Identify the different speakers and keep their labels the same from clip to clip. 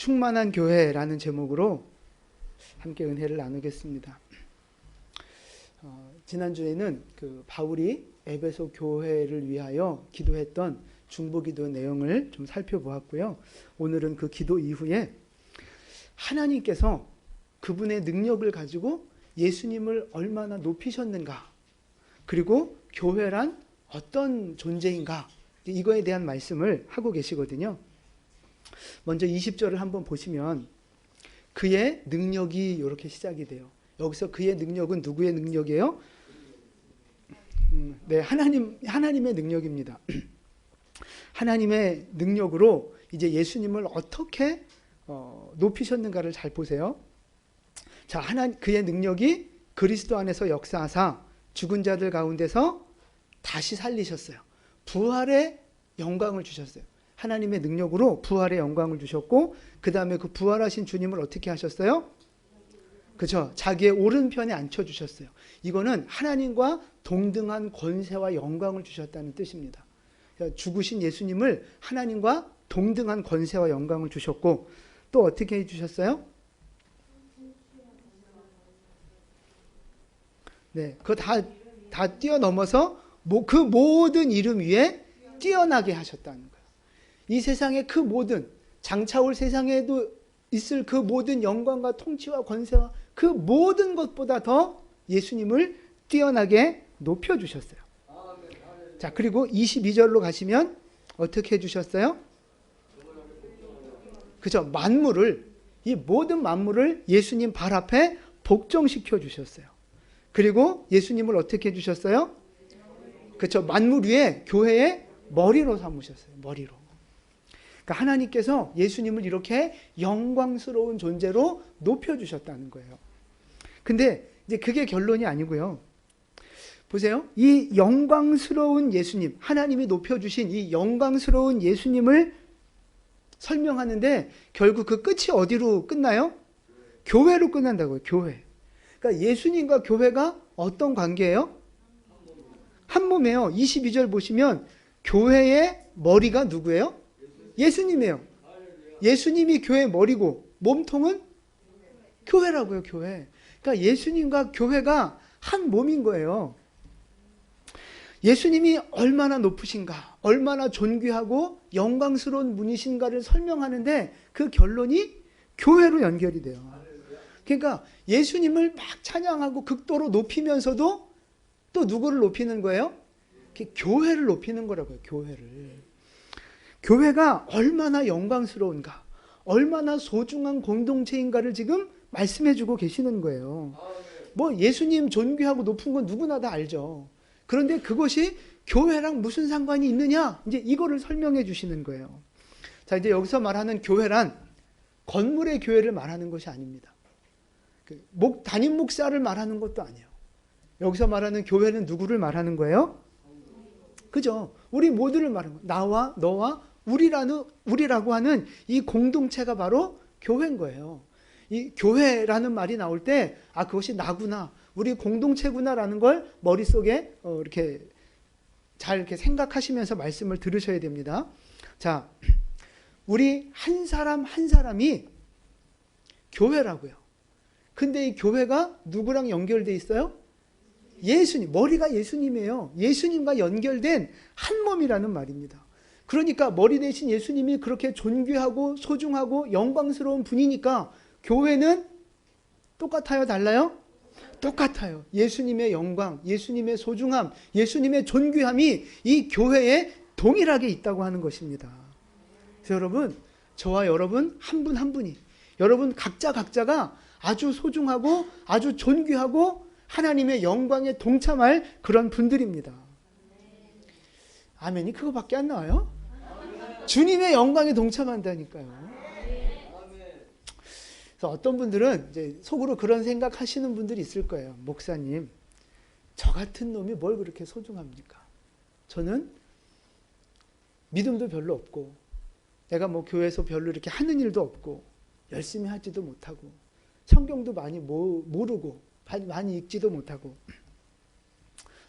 Speaker 1: 충만한 교회라는 제목으로 함께 은혜를 나누겠습니다. 지난주에는 그 바울이 에베소 교회를 위하여 기도했던 중보기도 내용을 좀 살펴보았고요. 오늘은 그 기도 이후에 하나님께서 그분의 능력을 가지고 예수님을 얼마나 높이셨는가, 그리고 교회란 어떤 존재인가, 이거에 대한 말씀을 하고 계시거든요. 먼저 20절을 한번 보시면 그의 능력이 이렇게 시작이 돼요. 여기서 그의 능력은 누구의 능력이에요? 네, 하나님의 능력입니다. 하나님의 능력으로 이제 예수님을 어떻게 높이셨는가를 잘 보세요. 자, 그의 능력이 그리스도 안에서 역사하사 죽은 자들 가운데서 다시 살리셨어요. 부활의 영광을 주셨어요. 하나님의 능력으로 부활의 영광을 주셨고, 그 다음에 그 부활하신 주님을 어떻게 하셨어요? 그죠? 자기의 오른편에 앉혀주셨어요. 이거는 하나님과 동등한 권세와 영광을 주셨다는 뜻입니다. 죽으신 예수님을 하나님과 동등한 권세와 영광을 주셨고, 또 어떻게 해주셨어요? 네, 그거 다 뛰어넘어서 그 모든 이름 위에 뛰어나게 하셨다는 거예요. 이 세상의 그 모든, 장차올 세상에도 있을 그 모든 영광과 통치와 권세와 그 모든 것보다 더 예수님을 뛰어나게 높여주셨어요. 자, 그리고 22절로 가시면 어떻게 해주셨어요? 그죠? 이 모든 만물을 예수님 발 앞에 복종시켜 주셨어요. 그리고 예수님을 어떻게 해주셨어요? 그렇죠. 만물 위에 교회의 머리로 삼으셨어요. 머리로. 그러니까 하나님께서 예수님을 이렇게 영광스러운 존재로 높여주셨다는 거예요. 근데 이제 그게 결론이 아니고요. 보세요. 이 영광스러운 예수님, 하나님이 높여주신 이 영광스러운 예수님을 설명하는데 결국 그 끝이 어디로 끝나요? 교회로 끝난다고요. 교회. 그러니까 예수님과 교회가 어떤 관계예요? 한 몸이에요. 22절 보시면 교회의 머리가 누구예요? 예수님이에요. 예수님이 교회의 머리고 몸통은 교회라고요. 교회. 그러니까 예수님과 교회가 한 몸인 거예요. 예수님이 얼마나 높으신가, 얼마나 존귀하고 영광스러운 분이신가를 설명하는데 그 결론이 교회로 연결이 돼요. 그러니까 예수님을 막 찬양하고 극도로 높이면서도 또 누구를 높이는 거예요? 교회를 높이는 거라고요. 교회가 얼마나 영광스러운가, 얼마나 소중한 공동체인가를 지금 말씀해주고 계시는 거예요. 뭐 예수님 존귀하고 높은 건 누구나 다 알죠. 그런데 그것이 교회랑 무슨 상관이 있느냐, 이제 이거를 설명해 주시는 거예요. 자, 이제 여기서 말하는 교회란 건물의 교회를 말하는 것이 아닙니다. 담임 목사를 말하는 것도 아니에요. 여기서 말하는 교회는 누구를 말하는 거예요? 그죠? 우리 모두를 말하는 거예요. 나와 너와 우리라고 하는 이 공동체가 바로 교회인 거예요. 이 교회라는 말이 나올 때, 아, 그것이 나구나, 우리 공동체구나라는 걸 머릿속에 이렇게 잘 이렇게 생각하시면서 말씀을 들으셔야 됩니다. 자, 우리 한 사람 한 사람이 교회라고요. 근데 이 교회가 누구랑 연결돼 있어요? 예수님, 머리가 예수님이에요. 예수님과 연결된 한 몸이라는 말입니다. 그러니까 머리 대신 예수님이 그렇게 존귀하고 소중하고 영광스러운 분이니까 교회는 똑같아요? 달라요? 똑같아요. 예수님의 영광, 예수님의 소중함, 예수님의 존귀함이 이 교회에 동일하게 있다고 하는 것입니다. 그래서 여러분, 저와 여러분 한 분 한 분이, 여러분 각자가 아주 소중하고 아주 존귀하고 하나님의 영광에 동참할 그런 분들입니다. 아멘이 그거밖에 안 나와요? 주님의 영광에 동참한다니까요. 그래서 어떤 분들은 이제 속으로 그런 생각하시는 분들이 있을 거예요. 목사님, 저 같은 놈이 뭘 그렇게 소중합니까? 저는 믿음도 별로 없고, 내가 뭐 교회에서 별로 이렇게 하는 일도 없고, 열심히 하지도 못하고, 성경도 많이 모르고, 많이 읽지도 못하고,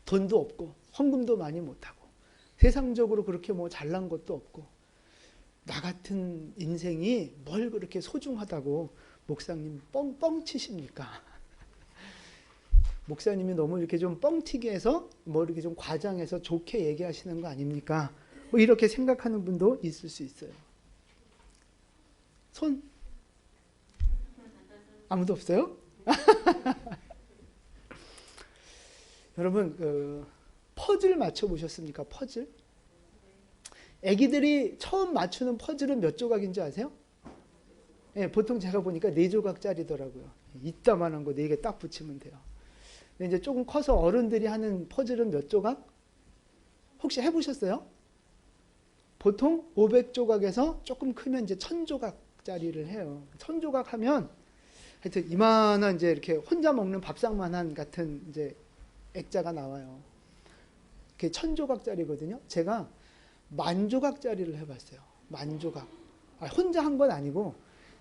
Speaker 1: 돈도 없고, 헌금도 많이 못하고, 세상적으로 그렇게 뭐 잘난 것도 없고, 나 같은 인생이 뭘 그렇게 소중하다고 목사님 뻥뻥 치십니까? 목사님이 너무 이렇게 좀 뻥튀기 해서 뭐 이렇게 좀 과장해서 좋게 얘기하시는 거 아닙니까? 뭐 이렇게 생각하는 분도 있을 수 있어요. 손? 아무도 없어요? 여러분, 퍼즐 맞춰보셨습니까? 퍼즐? 애기들이 처음 맞추는 퍼즐은 몇 조각인지 아세요? 네, 보통 제가 보니까 4조각짜리더라고요. 이따만한 거 4개 딱 붙이면 돼요. 근데 이제 조금 커서 어른들이 하는 퍼즐은 몇 조각? 혹시 해보셨어요? 보통 500조각에서 조금 크면 이제 1000조각짜리를 해요. 1000조각 하면 하여튼 이만한 이제 이렇게 혼자 먹는 밥상만한 같은 이제 액자가 나와요. 그게 1000조각짜리거든요. 제가 10,000조각짜리를 해봤어요. 10,000조각. 혼자 한 건 아니고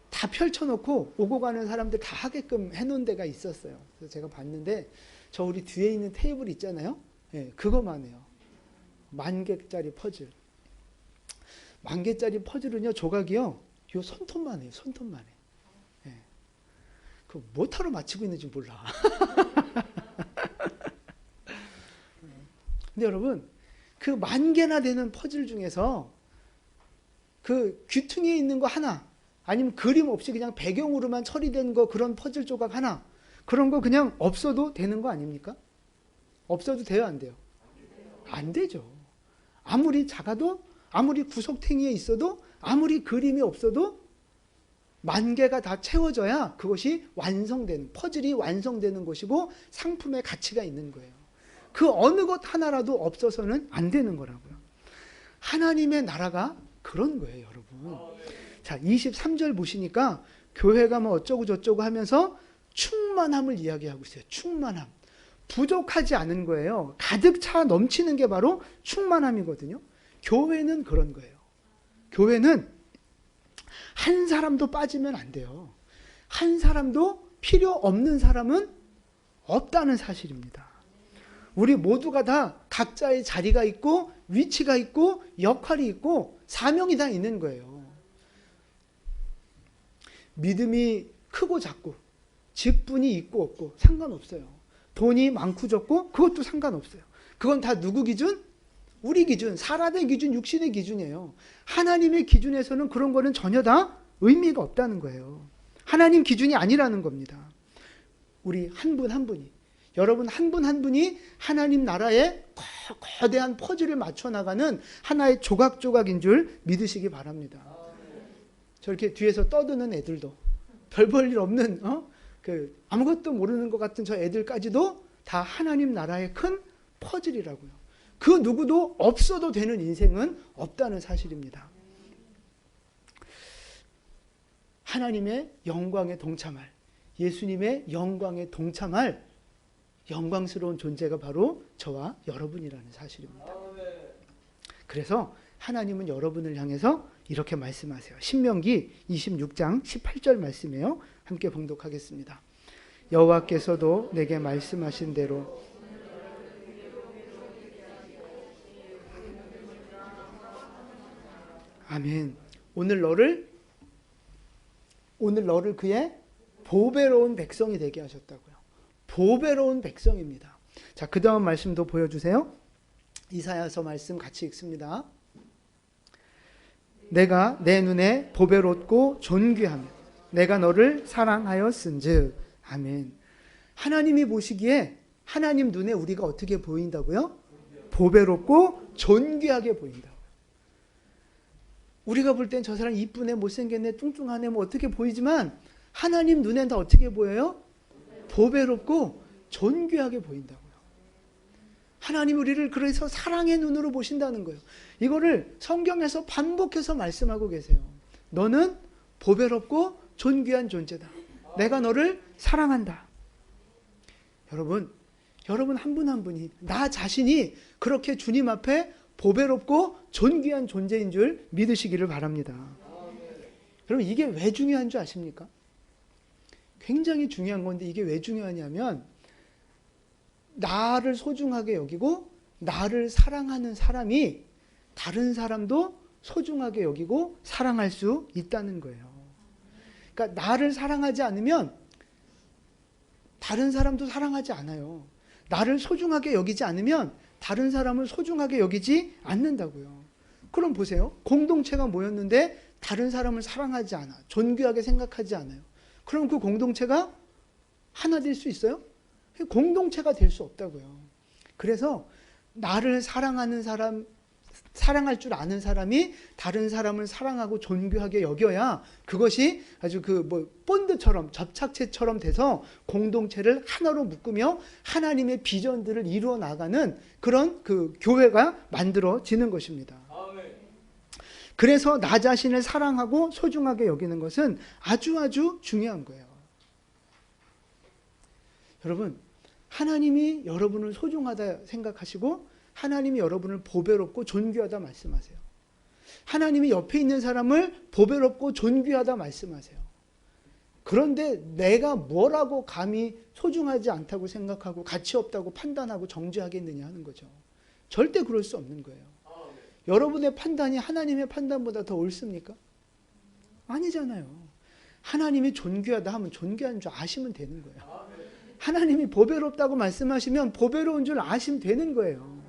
Speaker 1: 다 펼쳐놓고 오고 가는 사람들 다 하게끔 해놓은 데가 있었어요. 그래서 제가 봤는데 저 우리 뒤에 있는 테이블 있잖아요. 네, 그거만 해요. 10,000개짜리 퍼즐. 10,000개짜리 퍼즐은요, 조각이요, 요 손톱만 해요. 손톱만 해. 네. 그 뭐하러 맞추고 있는지 몰라. 근데 여러분, 그 10,000개나 되는 퍼즐 중에서 그 귀퉁이에 있는 거 하나, 아니면 그림 없이 그냥 배경으로만 처리된 거, 그런 퍼즐 조각 하나, 그런 거 그냥 없어도 되는 거 아닙니까? 없어도 돼요, 안 돼요? 안 되죠. 아무리 작아도, 아무리 구석탱이에 있어도, 아무리 그림이 없어도 10,000개가 다 채워져야 그것이 완성되는, 퍼즐이 완성되는 것이고 상품의 가치가 있는 거예요. 그 어느 것 하나라도 없어서는 안 되는 거라고요. 하나님의 나라가 그런 거예요, 여러분. 자, 23절 보시니까 교회가 뭐 어쩌고 저쩌고 하면서 충만함을 이야기하고 있어요. 충만함. 부족하지 않은 거예요. 가득 차 넘치는 게 바로 충만함이거든요. 교회는 그런 거예요. 교회는 한 사람도 빠지면 안 돼요. 한 사람도 필요 없는 사람은 없다는 사실입니다. 우리 모두가 다 각자의 자리가 있고 위치가 있고 역할이 있고 사명이 다 있는 거예요. 믿음이 크고 작고 직분이 있고 없고 상관없어요. 돈이 많고 적고 그것도 상관없어요. 그건 다 누구 기준? 우리 기준, 사람의 기준, 육신의 기준이에요. 하나님의 기준에서는 그런 거는 전혀 다 의미가 없다는 거예요. 하나님 기준이 아니라는 겁니다. 우리 한 분 한 분이, 여러분 한 분 한 분이 하나님 나라에 거대한 퍼즐을 맞춰 나가는 하나의 조각조각인 줄 믿으시기 바랍니다. 저렇게 뒤에서 떠드는 애들도, 별 볼 일 없는 아무것도 모르는 것 같은 저 애들까지도 다 하나님 나라의 큰 퍼즐이라고요. 그 누구도 없어도 되는 인생은 없다는 사실입니다. 하나님의 영광에 동참할, 예수님의 영광에 동참할 영광스러운 존재가 바로 저와 여러분이라는 사실입니다. 그래서 하나님은 여러분을 향해서 이렇게 말씀하세요. 신명기 26장 18절 말씀이에요. 함께 봉독하겠습니다. 여호와께서도 내게 말씀하신 대로 아멘. 오늘 너를 그의 보배로운 백성이 되게 하셨다고요. 보배로운 백성입니다. 자, 그 다음 말씀도 보여주세요. 이사야서 말씀 같이 읽습니다. 내가 내 눈에 보배롭고 존귀하며 내가 너를 사랑하였은즉. 아멘. 하나님이 보시기에 하나님 눈에 우리가 어떻게 보인다고요? 보배롭고 존귀하게 보인다. 우리가 볼 땐 저 사람 이쁘네, 못생겼네, 뚱뚱하네, 뭐 어떻게 보이지만 하나님 눈엔 다 어떻게 보여요? 보배롭고 존귀하게 보인다고요. 하나님 우리를 그래서 사랑의 눈으로 보신다는 거예요. 이거를 성경에서 반복해서 말씀하고 계세요. 너는 보배롭고 존귀한 존재다. 내가 너를 사랑한다. 여러분 한 분 한 분이, 나 자신이 그렇게 주님 앞에 보배롭고 존귀한 존재인 줄 믿으시기를 바랍니다. 여러분 이게 왜 중요한 줄 아십니까? 굉장히 중요한 건데 이게 왜 중요하냐면 나를 소중하게 여기고 나를 사랑하는 사람이 다른 사람도 소중하게 여기고 사랑할 수 있다는 거예요. 그러니까 나를 사랑하지 않으면 다른 사람도 사랑하지 않아요. 나를 소중하게 여기지 않으면 다른 사람을 소중하게 여기지 않는다고요. 그럼 보세요. 공동체가 모였는데 다른 사람을 사랑하지 않아. 존귀하게 생각하지 않아요. 그럼 그 공동체가 하나 될 수 있어요? 공동체가 될 수 없다고요. 그래서 나를 사랑하는 사람, 사랑할 줄 아는 사람이 다른 사람을 사랑하고 존귀하게 여겨야 그것이 아주 본드처럼 접착체처럼 돼서 공동체를 하나로 묶으며 하나님의 비전들을 이루어 나가는 그런 그 교회가 만들어지는 것입니다. 그래서 나 자신을 사랑하고 소중하게 여기는 것은 아주 중요한 거예요. 여러분, 하나님이 여러분을 소중하다 생각하시고 하나님이 여러분을 보배롭고 존귀하다 말씀하세요. 하나님이 옆에 있는 사람을 보배롭고 존귀하다 말씀하세요. 그런데 내가 뭐라고 감히 소중하지 않다고 생각하고 가치 없다고 판단하고 정죄하겠느냐 하는 거죠. 절대 그럴 수 없는 거예요. 여러분의 판단이 하나님의 판단보다 더 옳습니까? 아니잖아요. 하나님이 존귀하다 하면 존귀한 줄 아시면 되는 거예요. 하나님이 보배롭다고 말씀하시면 보배로운 줄 아시면 되는 거예요.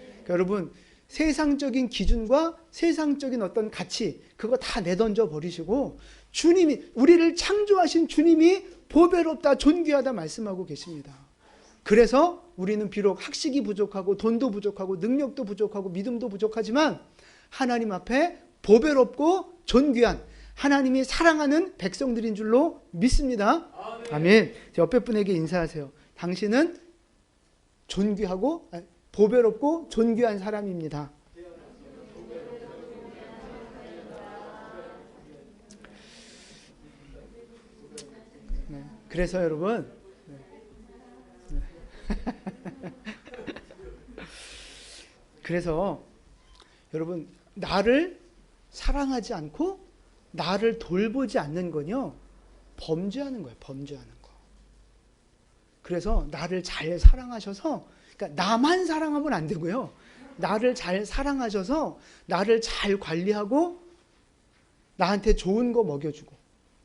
Speaker 1: 그러니까 여러분, 세상적인 기준과 세상적인 어떤 가치, 그거 다 내던져 버리시고 주님이, 우리를 창조하신 주님이 보배롭다, 존귀하다 말씀하고 계십니다. 그래서 우리는 비록 학식이 부족하고 돈도 부족하고 능력도 부족하고 믿음도 부족하지만 하나님 앞에 보배롭고 존귀한 하나님이 사랑하는 백성들인 줄로 믿습니다. 아멘. 옆에 분에게 인사하세요. 당신은 존귀하고 보배롭고 존귀한 사람입니다. 네. 그래서 여러분, 그래서 여러분, 나를 사랑하지 않고 나를 돌보지 않는 건요, 범죄하는 거예요. 범죄하는 거. 그래서 나를 잘 사랑하셔서, 그러니까 나만 사랑하면 안 되고요, 나를 잘 사랑하셔서 나를 잘 관리하고 나한테 좋은 거 먹여주고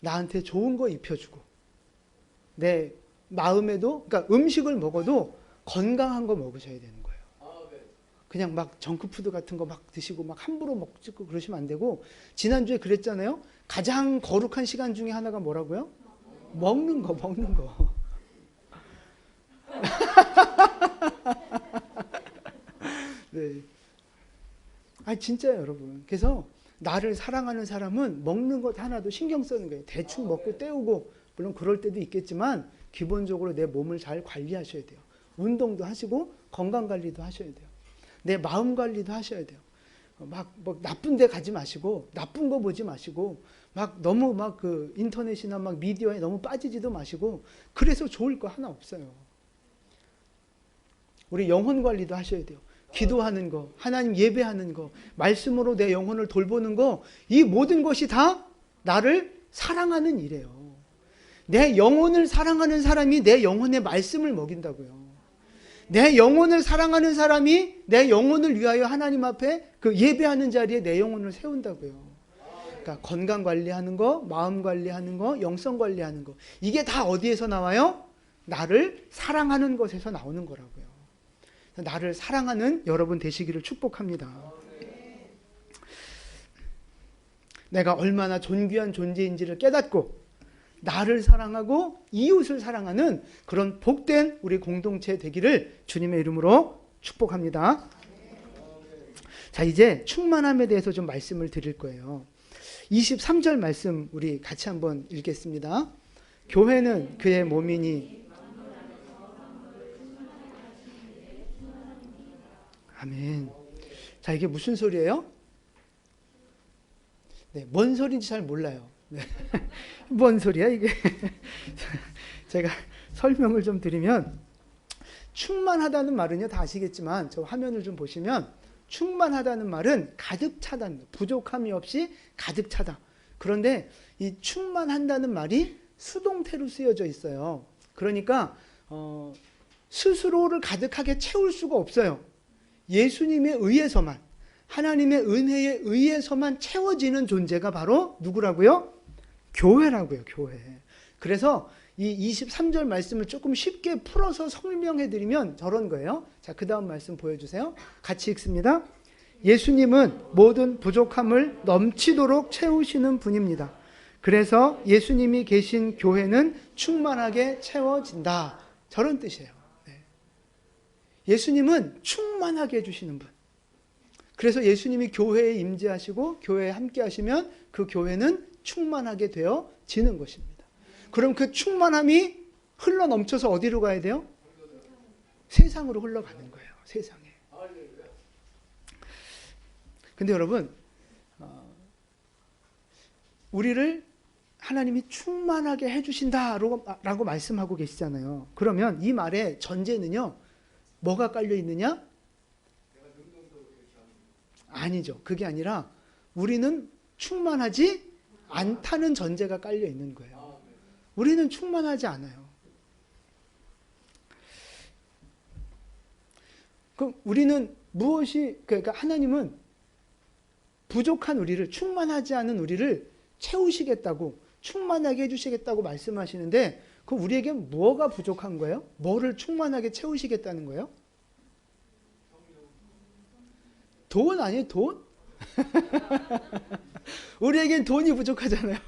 Speaker 1: 나한테 좋은 거 입혀주고 내 마음에도, 그러니까 음식을 먹어도 건강한 거 먹으셔야 되는 거예요. 그냥 막 정크푸드 같은 거 막 드시고 막 함부로 먹고 그러시면 안 되고, 지난주에 그랬잖아요. 가장 거룩한 시간 중에 하나가 뭐라고요? 먹는 거. 네. 진짜요, 여러분. 그래서 나를 사랑하는 사람은 먹는 것 하나도 신경 쓰는 거예요. 대충 먹고 때우고, 물론 그럴 때도 있겠지만 기본적으로 내 몸을 잘 관리하셔야 돼요. 운동도 하시고 건강 관리도 하셔야 돼요. 내 마음 관리도 하셔야 돼요. 막 나쁜 데 가지 마시고 나쁜 거 보지 마시고 막 너무 막 그 인터넷이나 막 미디어에 너무 빠지지도 마시고, 그래서 좋을 거 하나 없어요. 우리 영혼 관리도 하셔야 돼요. 기도하는 거, 하나님 예배하는 거, 말씀으로 내 영혼을 돌보는 거, 이 모든 것이 다 나를 사랑하는 일이에요. 내 영혼을 사랑하는 사람이 내 영혼의 말씀을 먹인다고요. 내 영혼을 사랑하는 사람이 내 영혼을 위하여 하나님 앞에 그 예배하는 자리에 내 영혼을 세운다고요. 그러니까 건강 관리하는 거, 마음 관리하는 거, 영성 관리하는 거, 이게 다 어디에서 나와요? 나를 사랑하는 것에서 나오는 거라고요. 나를 사랑하는 여러분 되시기를 축복합니다. 내가 얼마나 존귀한 존재인지를 깨닫고 나를 사랑하고 이웃을 사랑하는 그런 복된 우리 공동체 되기를 주님의 이름으로 축복합니다. 자, 이제 충만함에 대해서 좀 말씀을 드릴 거예요. 23절 말씀 우리 같이 한번 읽겠습니다. 교회는 그의 몸이니. 아멘. 자, 이게 무슨 소리예요? 네, 뭔 소리인지 잘 몰라요. 네. 뭔 소리야 이게? 제가 설명을 좀 드리면, 충만하다는 말은요, 다 아시겠지만 저 화면을 좀 보시면 충만하다는 말은 가득 차다는 거예요. 부족함이 없이 가득 차다. 그런데 이 충만한다는 말이 수동태로 쓰여져 있어요. 그러니까 스스로를 가득하게 채울 수가 없어요. 예수님에 의해서만, 하나님의 은혜에 의해서만 채워지는 존재가 바로 누구라고요? 교회라고요, 교회. 그래서 이 23절 말씀을 조금 쉽게 풀어서 설명해 드리면 저런 거예요. 자, 그 다음 말씀 보여주세요. 같이 읽습니다. 예수님은 모든 부족함을 넘치도록 채우시는 분입니다. 그래서 예수님이 계신 교회는 충만하게 채워진다. 저런 뜻이에요. 네. 예수님은 충만하게 해주시는 분. 그래서 예수님이 교회에 임재하시고 교회에 함께 하시면 그 교회는 충만하게 되어지는 것입니다. 그럼 그 충만함이 흘러 넘쳐서 어디로 가야 돼요? 세상으로 흘러가는 거예요. 세상에. 근데 여러분, 우리를 하나님이 충만하게 해주신다라고 말씀하고 계시잖아요. 그러면 이 말의 전제는요, 뭐가 깔려 있느냐? 아니죠. 그게 아니라 우리는 충만하지 않다는 전제가 깔려 있는 거예요. 우리는 충만하지 않아요. 그럼 우리는 그러니까 하나님은 부족한 우리를, 충만하지 않은 우리를 채우시겠다고, 충만하게 해주시겠다고 말씀하시는데, 그 우리에게 뭐가 부족한 거예요? 뭐를 충만하게 채우시겠다는 거예요? 돈 아니에요? 돈? 우리에겐 돈이 부족하잖아요.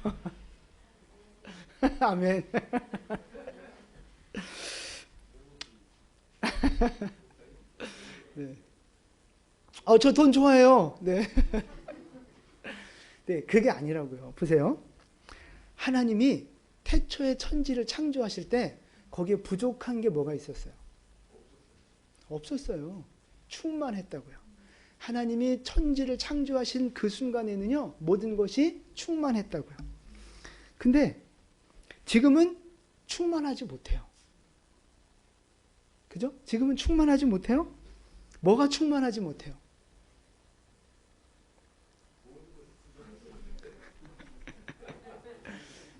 Speaker 1: 아멘. 네. 저 돈 좋아해요. 네. 네, 그게 아니라고요. 보세요. 하나님이 태초에 천지를 창조하실 때 거기에 부족한 게 뭐가 있었어요? 없었어요. 충만했다고요. 하나님이 천지를 창조하신 그 순간에는요, 모든 것이 충만했다고요. 근데 지금은 충만하지 못해요. 그죠? 지금은 충만하지 못해요? 뭐가 충만하지 못해요?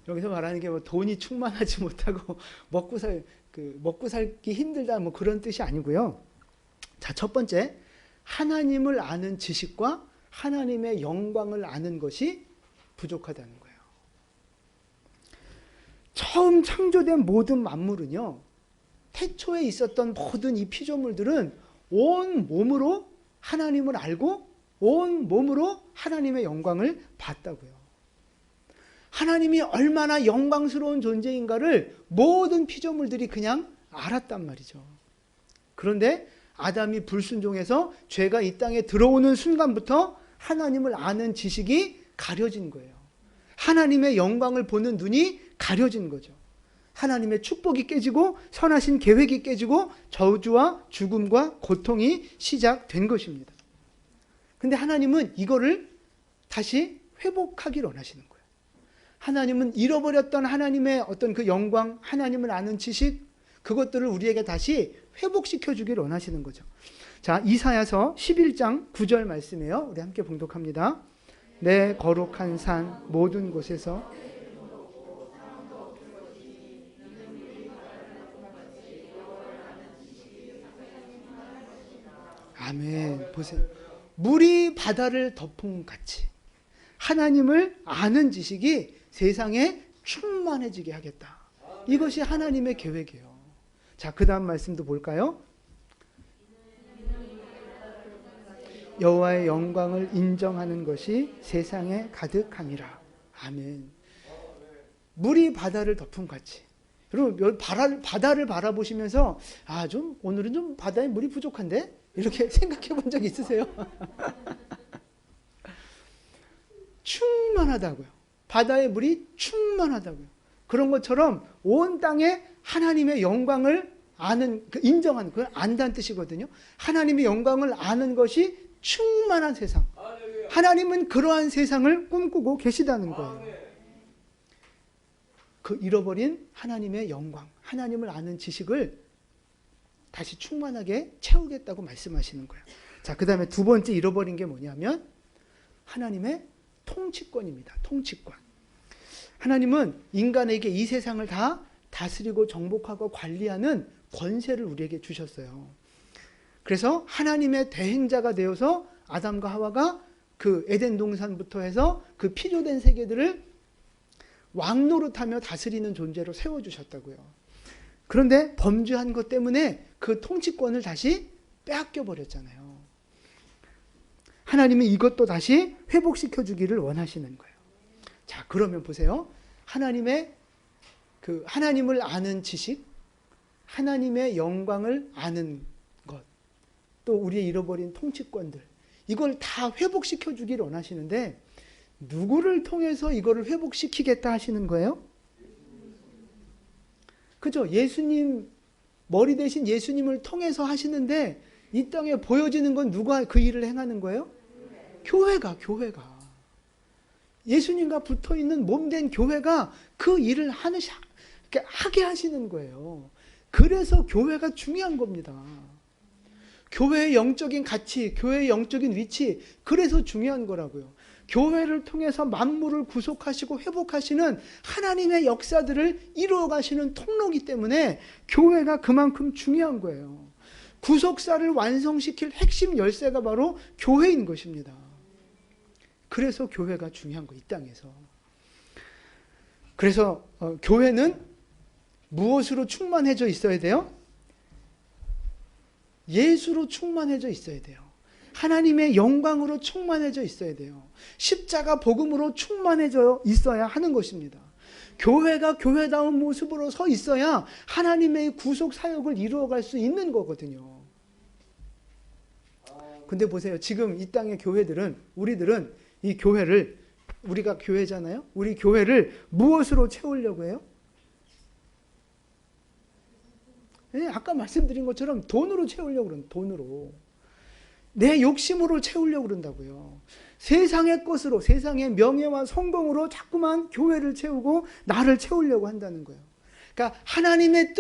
Speaker 1: 여기서 말하는 게 뭐 돈이 충만하지 못하고 먹고 살기 힘들다 뭐 그런 뜻이 아니고요. 자, 첫 번째, 하나님을 아는 지식과 하나님의 영광을 아는 것이 부족하다는 거예요. 처음 창조된 모든 만물은요, 태초에 있었던 모든 이 피조물들은 온 몸으로 하나님을 알고 온 몸으로 하나님의 영광을 봤다고요. 하나님이 얼마나 영광스러운 존재인가를 모든 피조물들이 그냥 알았단 말이죠. 그런데 아담이 불순종해서 죄가 이 땅에 들어오는 순간부터 하나님을 아는 지식이 가려진 거예요. 하나님의 영광을 보는 눈이 가려진 거죠. 하나님의 축복이 깨지고 선하신 계획이 깨지고 저주와 죽음과 고통이 시작된 것입니다. 근데 하나님은 이거를 다시 회복하기를 원하시는 거예요. 하나님은 잃어버렸던 하나님의 어떤 그 영광, 하나님을 아는 지식, 그것들을 우리에게 다시 회복시켜 주기를 원하시는 거죠. 자, 이사야서 11장 9절 말씀이에요. 우리 함께 봉독합니다. 내 거룩한 산 모든 곳에서 아멘. 보세요. 물이 바다를 덮은 같이 하나님을 아는 지식이 세상에 충만해지게 하겠다. 이것이 하나님의 계획이에요. 자, 그 다음 말씀도 볼까요? 여호와의 영광을 인정하는 것이 세상에 가득함이라. 아멘. 물이 바다를 덮은 같이. 여러분, 바다를 바라보시면서 오늘은 좀 바다에 물이 부족한데? 이렇게 생각해 본 적 있으세요? 충만하다고요. 바다의 물이 충만하다고요. 그런 것처럼 온 땅에 하나님의 영광을 아는, 인정하는, 그걸 안다는 뜻이거든요. 하나님의 영광을 아는 것이 충만한 세상. 하나님은 그러한 세상을 꿈꾸고 계시다는 거예요. 그 잃어버린 하나님의 영광, 하나님을 아는 지식을 다시 충만하게 채우겠다고 말씀하시는 거예요. 자, 그 다음에 두 번째 잃어버린 게 뭐냐면 하나님의 통치권입니다. 통치권. 하나님은 인간에게 이 세상을 다 다스리고 정복하고 관리하는 권세를 우리에게 주셨어요. 그래서 하나님의 대행자가 되어서 아담과 하와가 그 에덴 동산부터 해서 그 필요된 세계들을 왕노릇하며 다스리는 존재로 세워주셨다고요. 그런데 범죄한 것 때문에 그 통치권을 다시 빼앗겨 버렸잖아요. 하나님은 이것도 다시 회복시켜 주기를 원하시는 거예요. 자, 그러면 보세요. 하나님의 그 하나님을 아는 지식, 하나님의 영광을 아는 것, 또 우리의 잃어버린 통치권들, 이걸 다 회복시켜 주기를 원하시는데 누구를 통해서 이거를 회복시키겠다 하시는 거예요? 그죠? 예수님, 머리 대신 예수님을 통해서 하시는데 이 땅에 보여지는 건 누가 그 일을 행하는 거예요? 교회가. 예수님과 붙어있는 몸된 교회가 그 일을 하게 하시는 거예요. 그래서 교회가 중요한 겁니다. 교회의 영적인 가치, 교회의 영적인 위치, 그래서 중요한 거라고요. 교회를 통해서 만물을 구속하시고 회복하시는 하나님의 역사들을 이루어 가시는 통로이기 때문에 교회가 그만큼 중요한 거예요. 구속사를 완성시킬 핵심 열쇠가 바로 교회인 것입니다. 그래서 교회가 중요한 거예요, 이 땅에서. 그래서 교회는 무엇으로 충만해져 있어야 돼요? 예수로 충만해져 있어야 돼요. 하나님의 영광으로 충만해져 있어야 돼요. 십자가 복음으로 충만해져 있어야 하는 것입니다. 교회가 교회다운 모습으로 서 있어야 하나님의 구속 사역을 이루어갈 수 있는 거거든요. 근데 보세요. 지금 이 땅의 교회들은, 우리들은 이 교회를, 우리가 교회잖아요. 우리 교회를 무엇으로 채우려고 해요? 네, 아까 말씀드린 것처럼 돈으로 채우려고 그러는, 돈으로. 내 욕심으로 채우려고 그런다고요. 세상의 것으로, 세상의 명예와 성공으로 자꾸만 교회를 채우고 나를 채우려고 한다는 거예요. 그러니까 하나님의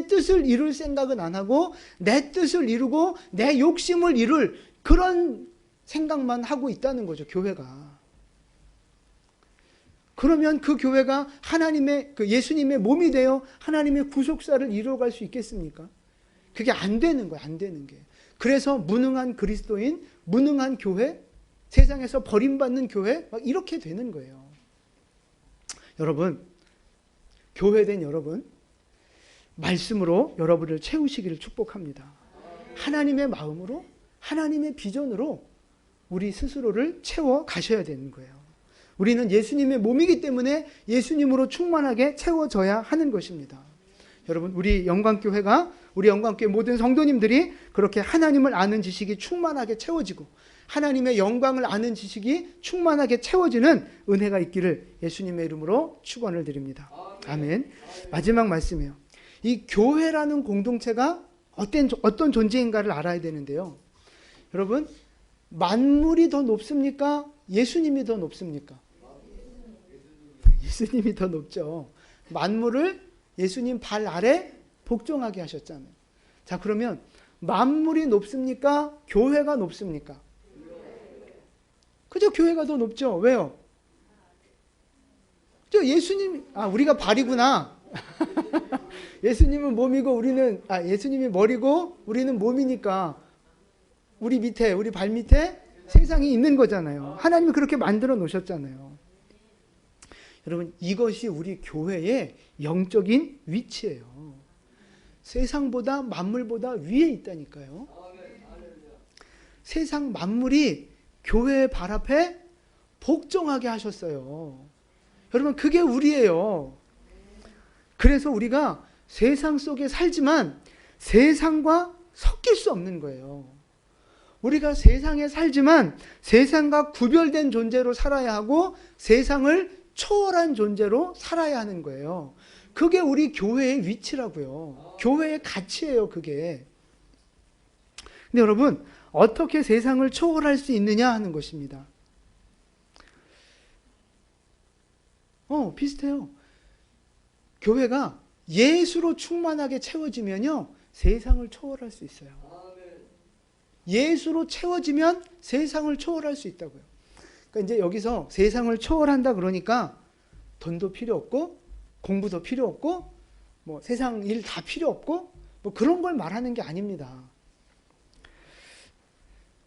Speaker 1: 뜻을 이룰 생각은 안 하고 내 뜻을 이루고 내 욕심을 이룰 그런 생각만 하고 있다는 거죠, 교회가. 그러면 그 교회가 하나님의, 그 예수님의 몸이 되어 하나님의 구속사를 이루어갈 수 있겠습니까? 그게 안 되는 거예요, 안 되는 게. 그래서 무능한 그리스도인, 무능한 교회, 세상에서 버림받는 교회, 막 이렇게 되는 거예요. 여러분, 교회된 여러분, 말씀으로 여러분을 채우시기를 축복합니다. 하나님의 마음으로, 하나님의 비전으로 우리 스스로를 채워 가셔야 되는 거예요. 우리는 예수님의 몸이기 때문에 예수님으로 충만하게 채워져야 하는 것입니다. 여러분, 우리 영광교회가, 우리 영광교회 모든 성도님들이 그렇게 하나님을 아는 지식이 충만하게 채워지고 하나님의 영광을 아는 지식이 충만하게 채워지는 은혜가 있기를 예수님의 이름으로 축원을 드립니다. 아멘. 마지막 말씀이에요. 이 교회라는 공동체가 어떤 존재인가를 알아야 되는데요. 여러분, 만물이 더 높습니까? 예수님이 더 높습니까? 예수님이 더 높죠. 만물을 예수님 발 아래 복종하게 하셨잖아요. 자, 그러면 만물이 높습니까? 교회가 높습니까? 그죠? 교회가 더 높죠. 왜요? 예수님, 우리가 발이구나. 예수님은 몸이고 예수님이 머리고 우리는 몸이니까 우리 밑에, 우리 발 밑에 세상이 있는 거잖아요. 하나님이 그렇게 만들어 놓으셨잖아요. 여러분, 이것이 우리 교회의 영적인 위치예요. 세상보다 만물보다 위에 있다니까요. 세상 만물이 교회의 발 앞에 복종하게 하셨어요. 여러분, 그게 우리예요. 그래서 우리가 세상 속에 살지만 세상과 섞일 수 없는 거예요. 우리가 세상에 살지만 세상과 구별된 존재로 살아야 하고 세상을 초월한 존재로 살아야 하는 거예요. 그게 우리 교회의 위치라고요. 교회의 가치예요, 그게. 근데 여러분, 어떻게 세상을 초월할 수 있느냐 하는 것입니다. 비슷해요. 교회가 예수로 충만하게 채워지면요, 세상을 초월할 수 있어요. 예수로 채워지면 세상을 초월할 수 있다고요. 그러니까 이제 여기서 세상을 초월한다 그러니까 돈도 필요 없고 공부도 필요 없고 뭐 세상 일 다 필요 없고 뭐 그런 걸 말하는 게 아닙니다.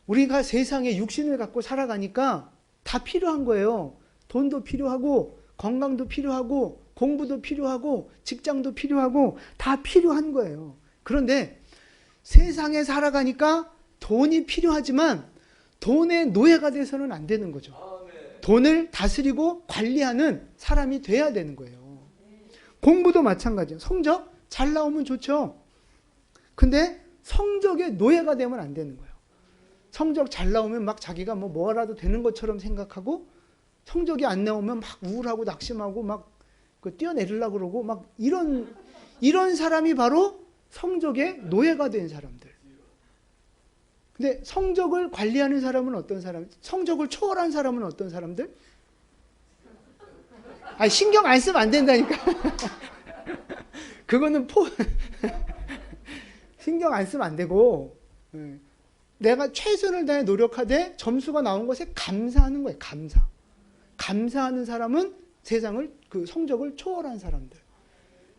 Speaker 1: 우리가 세상에 육신을 갖고 살아가니까 다 필요한 거예요. 돈도 필요하고 건강도 필요하고 공부도 필요하고 직장도 필요하고 다 필요한 거예요. 그런데 세상에 살아가니까 돈이 필요하지만 돈의 노예가 돼서는 안 되는 거죠. 돈을 다스리고 관리하는 사람이 돼야 되는 거예요. 공부도 마찬가지예요. 성적 잘 나오면 좋죠. 근데 성적의 노예가 되면 안 되는 거예요. 성적 잘 나오면 막 자기가 뭐라도 되는 것처럼 생각하고 성적이 안 나오면 막 우울하고 낙심하고 막 뛰어내리려고 그러고 막 이런 사람이 바로 성적의 노예가 된 사람들. 근데 성적을 관리하는 사람은 어떤 사람? 성적을 초월한 사람은 어떤 사람들? 아니, 신경 안 쓰면 안 된다니까. 그거는 신경 안 쓰면 안 되고 내가 최선을 다해 노력하되 점수가 나온 것에 감사하는 거예요. 감사하는 사람은 세상을 성적을 초월한 사람들.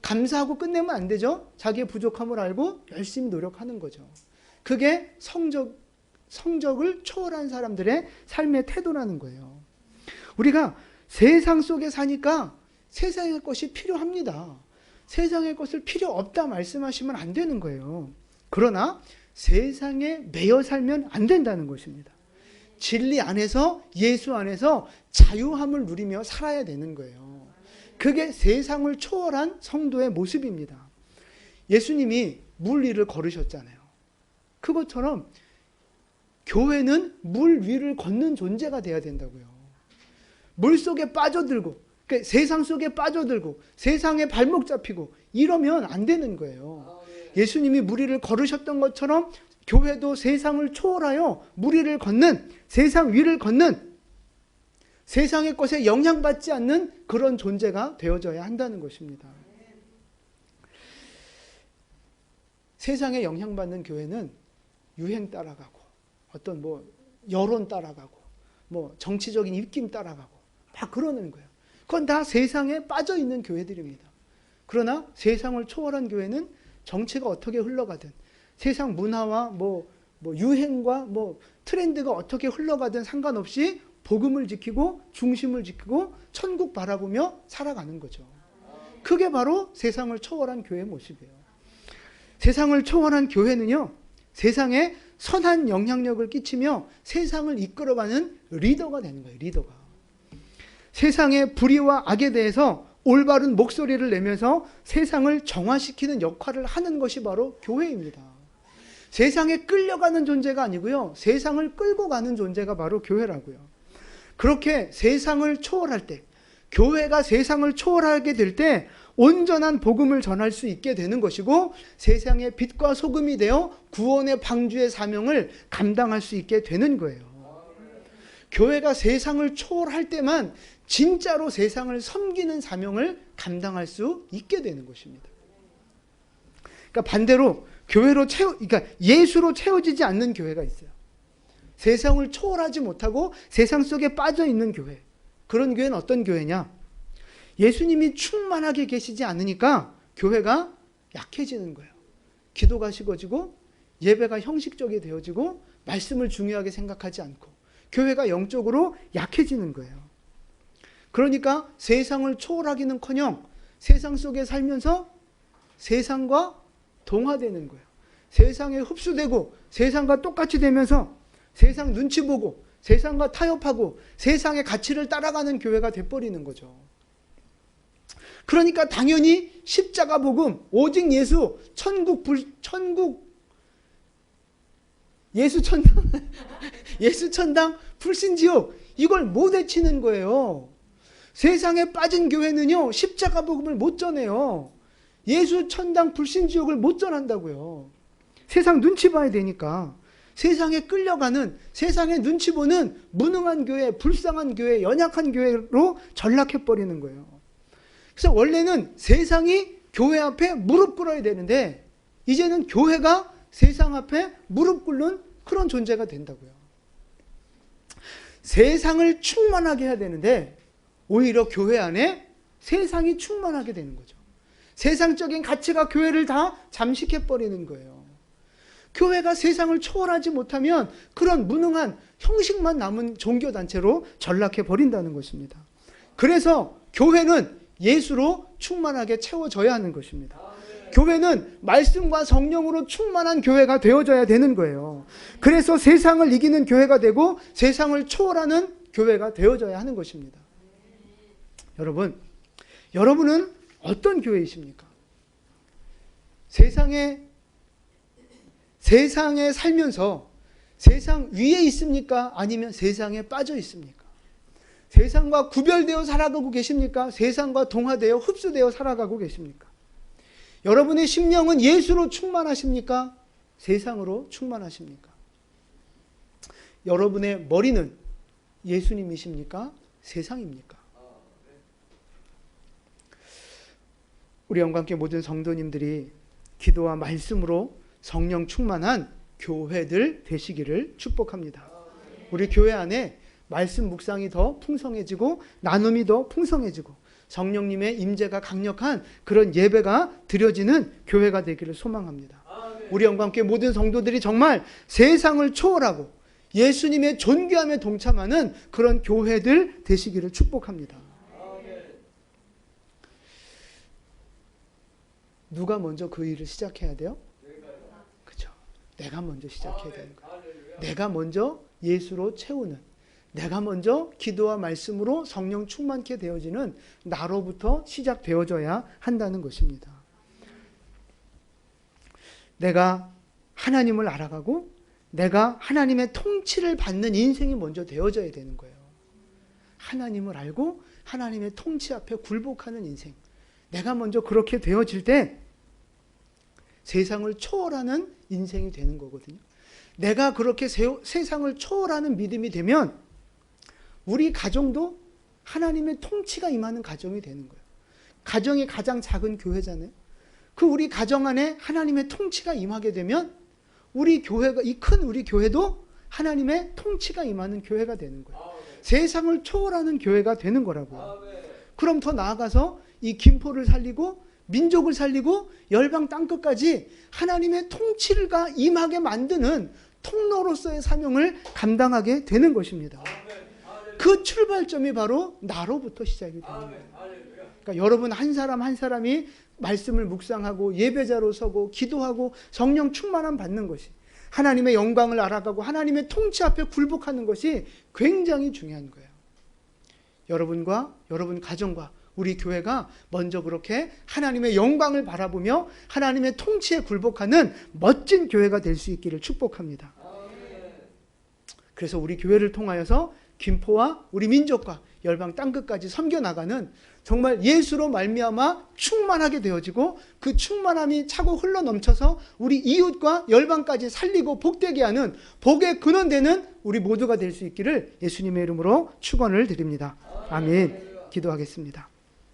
Speaker 1: 감사하고 끝내면 안 되죠. 자기의 부족함을 알고 열심히 노력하는 거죠. 그게 성적을 초월한 사람들의 삶의 태도라는 거예요. 우리가 세상 속에 사니까 세상의 것이 필요합니다. 세상의 것을 필요 없다 말씀하시면 안 되는 거예요. 그러나 세상에 매여 살면 안 된다는 것입니다. 진리 안에서 예수 안에서 자유함을 누리며 살아야 되는 거예요. 그게 세상을 초월한 성도의 모습입니다. 예수님이 물 위를 걸으셨잖아요. 그것처럼 교회는 물 위를 걷는 존재가 돼야 된다고요. 물 속에 빠져들고 그러니까 세상 속에 빠져들고 세상에 발목 잡히고 이러면 안 되는 거예요. 예수님이 물 위를 걸으셨던 것처럼 교회도 세상을 초월하여 물 위를 걷는 세상 위를 걷는 세상의 것에 영향받지 않는 그런 존재가 되어져야 한다는 것입니다. 세상에 영향받는 교회는 유행 따라가고 어떤 여론 따라가고 정치적인 입김 따라가고 막 그러는 거예요. 그건 다 세상에 빠져 있는 교회들입니다. 그러나 세상을 초월한 교회는 정치가 어떻게 흘러가든 세상 문화와 유행과 트렌드가 어떻게 흘러가든 상관없이 복음을 지키고 중심을 지키고 천국 바라보며 살아가는 거죠. 그게 바로 세상을 초월한 교회의 모습이에요. 세상을 초월한 교회는요, 세상에 선한 영향력을 끼치며 세상을 이끌어가는 리더가 되는 거예요. 리더가. 세상의 불의와 악에 대해서 올바른 목소리를 내면서 세상을 정화시키는 역할을 하는 것이 바로 교회입니다. 세상에 끌려가는 존재가 아니고요. 세상을 끌고 가는 존재가 바로 교회라고요. 그렇게 세상을 초월할 때, 교회가 세상을 초월하게 될 때 온전한 복음을 전할 수 있게 되는 것이고 세상의 빛과 소금이 되어 구원의 방주의 사명을 감당할 수 있게 되는 거예요. 교회가 세상을 초월할 때만 진짜로 세상을 섬기는 사명을 감당할 수 있게 되는 것입니다. 그러니까 반대로 그러니까 예수로 채워지지 않는 교회가 있어요. 세상을 초월하지 못하고 세상 속에 빠져 있는 교회. 그런 교회는 어떤 교회냐? 예수님이 충만하게 계시지 않으니까 교회가 약해지는 거예요. 기도가 식어지고 예배가 형식적이 되어지고 말씀을 중요하게 생각하지 않고 교회가 영적으로 약해지는 거예요. 그러니까 세상을 초월하기는커녕 세상 속에 살면서 세상과 동화되는 거예요. 세상에 흡수되고 세상과 똑같이 되면서 세상 눈치 보고 세상과 타협하고 세상의 가치를 따라가는 교회가 돼버리는 거죠. 그러니까 당연히 십자가 복음, 오직 예수, 예수 천당, 불신지옥 이걸 못 외치는 거예요. 세상에 빠진 교회는요 십자가 복음을 못 전해요. 예수 천당 불신지옥을 못 전한다고요. 세상 눈치 봐야 되니까. 세상에 끌려가는, 세상에 눈치 보는 무능한 교회, 불쌍한 교회, 연약한 교회로 전락해버리는 거예요. 그래서 원래는 세상이 교회 앞에 무릎 꿇어야 되는데 이제는 교회가 세상 앞에 무릎 꿇는 그런 존재가 된다고요. 세상을 충만하게 해야 되는데 오히려 교회 안에 세상이 충만하게 되는 거죠. 세상적인 가치가 교회를 다 잠식해버리는 거예요. 교회가 세상을 초월하지 못하면 그런 무능한 형식만 남은 종교단체로 전락해 버린다는 것입니다. 그래서 교회는 예수로 충만하게 채워져야 하는 것입니다. 교회는 말씀과 성령으로 충만한 교회가 되어져야 되는 거예요. 그래서 세상을 이기는 교회가 되고 세상을 초월하는 교회가 되어져야 하는 것입니다. 여러분은 어떤 교회이십니까? 세상에 살면서 세상 위에 있습니까? 아니면 세상에 빠져 있습니까? 세상과 구별되어 살아가고 계십니까? 세상과 동화되어 흡수되어 살아가고 계십니까? 여러분의 심령은 예수로 충만하십니까? 세상으로 충만하십니까? 여러분의 머리는 예수님이십니까? 세상입니까? 우리 영광교회 모든 성도님들이 기도와 말씀으로 성령 충만한 교회들 되시기를 축복합니다. 우리 교회 안에 말씀 묵상이 더 풍성해지고 나눔이 더 풍성해지고 성령님의 임재가 강력한 그런 예배가 드려지는 교회가 되기를 소망합니다. 우리 영광교회 모든 성도들이 정말 세상을 초월하고 예수님의 존귀함에 동참하는 그런 교회들 되시기를 축복합니다. 누가 먼저 그 일을 시작해야 돼요? 그렇죠. 내가 먼저 시작해야 되는 거예요. 내가 먼저 예수로 채우는, 내가 먼저 기도와 말씀으로 성령 충만케 되어지는 나로부터 시작되어져야 한다는 것입니다. 내가 하나님을 알아가고 내가 하나님의 통치를 받는 인생이 먼저 되어져야 되는 거예요. 하나님을 알고 하나님의 통치 앞에 굴복하는 인생. 내가 먼저 그렇게 되어질 때 세상을 초월하는 인생이 되는 거거든요. 내가 그렇게 세상을 초월하는 믿음이 되면 우리 가정도 하나님의 통치가 임하는 가정이 되는 거예요. 가정이 가장 작은 교회잖아요. 그 우리 가정 안에 하나님의 통치가 임하게 되면 우리 교회가, 이 큰 우리 교회도 하나님의 통치가 임하는 교회가 되는 거예요. 세상을 초월하는 교회가 되는 거라고요. 그럼 더 나아가서 이 김포를 살리고 민족을 살리고 열방 땅끝까지 하나님의 통치가 임하게 만드는 통로로서의 사명을 감당하게 되는 것입니다. 그 출발점이 바로 나로부터 시작이 되는 거예요. 그러니까 여러분 한 사람 한 사람이 말씀을 묵상하고 예배자로 서고 기도하고 성령 충만함 받는 것이, 하나님의 영광을 알아가고 하나님의 통치 앞에 굴복하는 것이 굉장히 중요한 거예요. 여러분과 여러분 가정과 우리 교회가 먼저 그렇게 하나님의 영광을 바라보며 하나님의 통치에 굴복하는 멋진 교회가 될 수 있기를 축복합니다. 그래서 우리 교회를 통하여서 김포와 우리 민족과 열방 땅끝까지 섬겨나가는 정말 예수로 말미암아 충만하게 되어지고 그 충만함이 차고 흘러넘쳐서 우리 이웃과 열방까지 살리고 복되게 하는 복의 근원되는 우리 모두가 될 수 있기를 예수님의 이름으로 축원을 드립니다. 아멘. 기도하겠습니다.